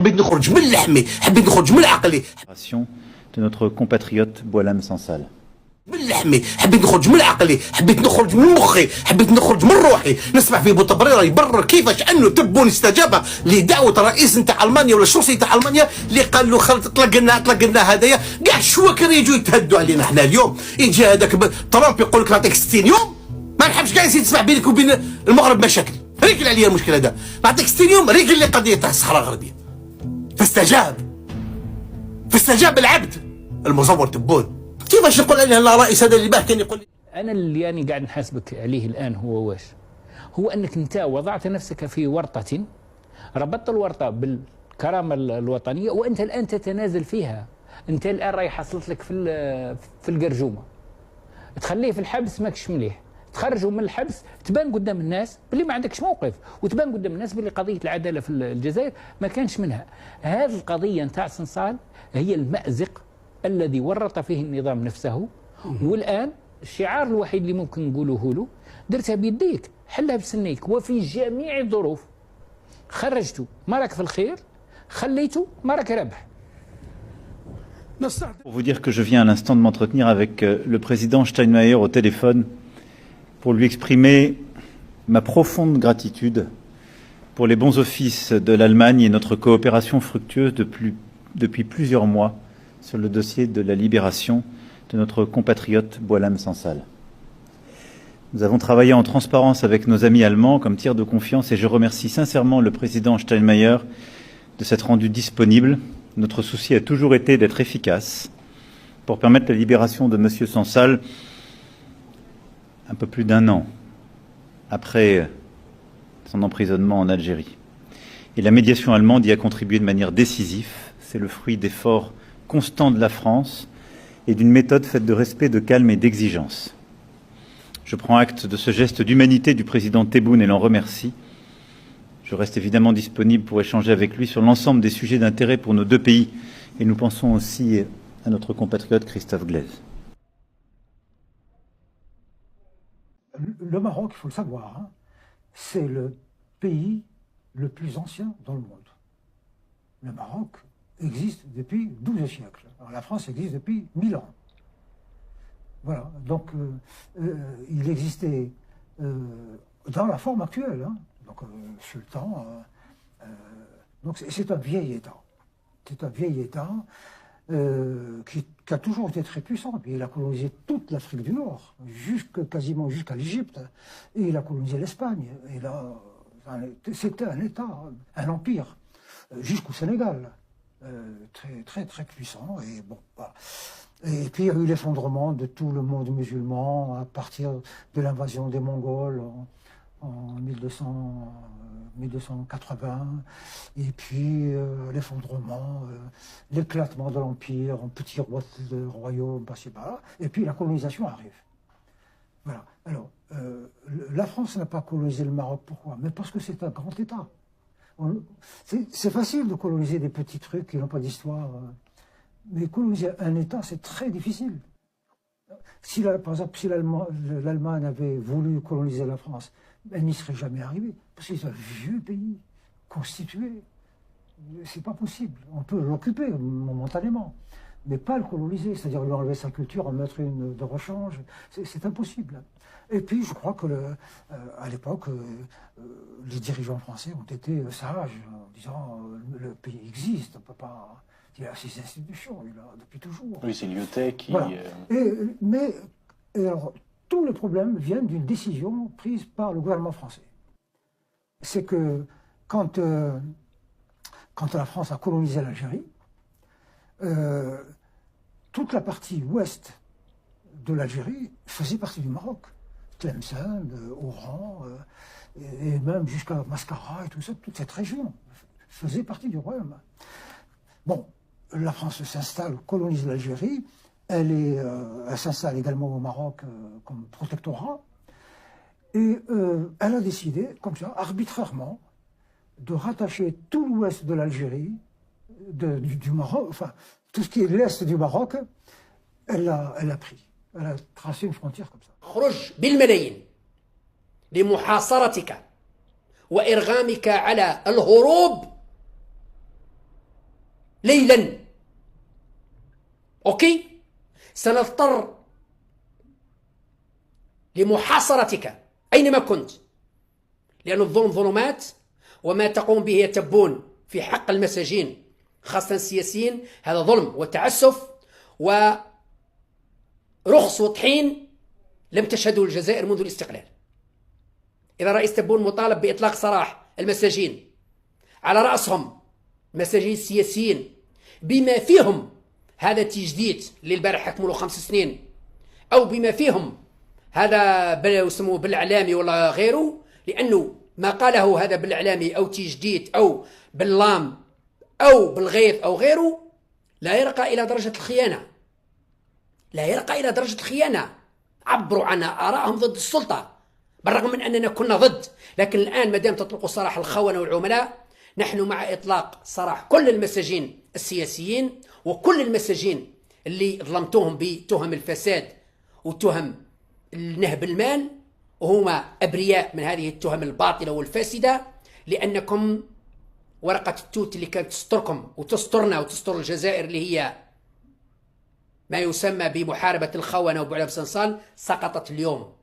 De notre compatriote Boualem Sansal. من لحمي حبيت نخرج من عقلي حبيت نخرج من مخي حبيت نخرج من روحي نسمع في بوتبريره يبرر كيفاش انه تبون استجاب لدعوه الرئيس نتاع المانيا ولا الشرطي نتاع المانيا اللي قال له طلق لنا هدايا كاع الشواكر يجوا يتهدوا علينا احنا اليوم يجي هذاك ترامب يقول لك نعطيك 60 يوم ما نحبش كاع يزيد تسمع بينك وبين المغرب مشاكل رجل عليا المشكله هذا نعطيك 60 يوم رجل لي قضيه تاع الصحراء الغربيه فاستجاب العبد المزور تبون كيفاش نقول عليه لا رئيس هذا اللي باه كان يقول انا اللي يعني قاعد نحاسبك عليه الان هو واش هو انك انت وضعت نفسك في ورطه ربطت الورطه بالكرامه الوطنيه وانت الان تتنازل فيها انت الان راهي حصلت لك في القرجومه تخليه في الحبس ماكش مليح تخرجوا من الحبس تبان قدام الناس باللي ما عندكش موقف وتبان قدام الناس باللي قضيه العداله في الجزائر ما كانش منها هذه القضيه نتاع صنصال هي المأزق الذي ورط فيه النظام نفسه والآن الشعار الوحيد اللي ممكن نقوله له درتها بيديك حلها بسنيك وفي جميع الظروف خرجته ما راك في الخير خليته ما راك رابح. Pour vous dire que je viens à l'instant de m'entretenir avec le président Steinmeier au téléphone pour lui exprimer ma profonde gratitude pour les bons offices de l'Allemagne et notre coopération fructueuse depuis plusieurs mois sur le dossier de la libération de notre compatriote Boualem Sansal. Nous avons travaillé en transparence avec nos amis allemands comme tiers de confiance et je remercie sincèrement le président Steinmeier de s'être rendu disponible. Notre souci a toujours été d'être efficace pour permettre la libération de M. Sansal un peu plus d'un an après son emprisonnement en Algérie. Et la médiation allemande y a contribué de manière décisive. C'est le fruit d'efforts constant de la France et d'une méthode faite de respect, de calme et d'exigence. Je prends acte de ce geste d'humanité du président Tebboune et l'en remercie. Je reste évidemment disponible pour échanger avec lui sur l'ensemble des sujets d'intérêt pour nos deux pays et nous pensons aussi à notre compatriote Christophe Glaise. Le Maroc, il faut le savoir, hein, c'est le pays le plus ancien dans le monde. Le Maroc existe depuis 12 siècles. Alors, la France existe depuis 1000 ans. Voilà, donc il existait dans la forme actuelle. Hein. Donc sultan, donc c'est un vieil État. C'est un vieil État qui a toujours été très puissant. Et il a colonisé toute l'Afrique du Nord, quasiment jusqu'à l'Égypte. Et il a colonisé l'Espagne. Et là, c'était un État, un empire, jusqu'au Sénégal. Très puissant et bon voilà. Et puis il y a eu l'effondrement de tout le monde musulman à partir de l'invasion des Mongols en 1280 et puis l'effondrement, l'éclatement de l'empire en petits royaumes par-ci par-là et puis la colonisation arrive. Voilà. Alors la France n'a pas colonisé le Maroc, pourquoi? Mais parce que c'est un grand État. C'est facile de coloniser des petits trucs qui n'ont pas d'histoire, mais coloniser un État, c'est très difficile. Par exemple, si l'Allemagne avait voulu coloniser la France, elle n'y serait jamais arrivée, parce que c'est un vieux pays, constitué. C'est pas possible. On peut l'occuper momentanément, mais pas le coloniser, c'est-à-dire lui enlever sa culture, en mettre une de rechange, c'est impossible. Et puis, je crois que à l'époque, les dirigeants français ont été sages en disant le pays existe, on peut pas. Il a ses institutions, il a depuis toujours. Oui, c'est Lyotet qui. Voilà. Mais alors, tous les problèmes viennent d'une décision prise par le gouvernement français. C'est que quand la France a colonisé l'Algérie, toute la partie ouest de l'Algérie faisait partie du Maroc. Tlemcen, Oran, et même jusqu'à Mascara et tout ça, toute cette région faisait partie du royaume. Bon, la France s'installe, colonise l'Algérie, elle s'installe également au Maroc comme protectorat, et elle a décidé, comme ça, arbitrairement, de rattacher tout l'ouest de l'Algérie, du Maroc, enfin, tout ce qui est l'est du Maroc, elle l'a pris. Elle a tracé une frontière comme ça. خرج بالملايين لمحاصرتك وإرغامك على الهروب ليلا. أوكي؟ سنضطر لمحاصرتك أينما كنت، لأن الظلم ظلمات، وما تقوم به تبون في حق المساجين خاصة السياسيين هذا ظلم وتعسف ورخص وطحين لم تشهده الجزائر منذ الاستقلال. إذا رئيس تبون مطالب بإطلاق سراح المساجين، على رأسهم المساجين السياسيين بما فيهم هذا تجديد اللي البارح حكموا له 5 سنين، أو بما فيهم هذا يسموه بالإعلامي ولا غيره، لأنه ما قاله هذا بالإعلامي أو تجديد أو باللام أو بالغيث أو غيره لا يرقى إلى درجة الخيانة، لا يرقى إلى درجة الخيانة. عبروا عن آرائهم ضد السلطة بالرغم من أننا كنا ضد، لكن الآن مادام تطلقوا سراح الخونة والعملاء، نحن مع إطلاق سراح كل المساجين السياسيين وكل المساجين اللي ظلمتوهم بتهم الفساد وتهم نهب المال، وهما أبرياء من هذه التهم الباطلة والفاسدة، لأنكم ورقة التوت اللي كانت تستركم وتسترنا وتستر الجزائر اللي هي ما يسمى بمحاربة الخونة وبعد بسنصال سقطت اليوم.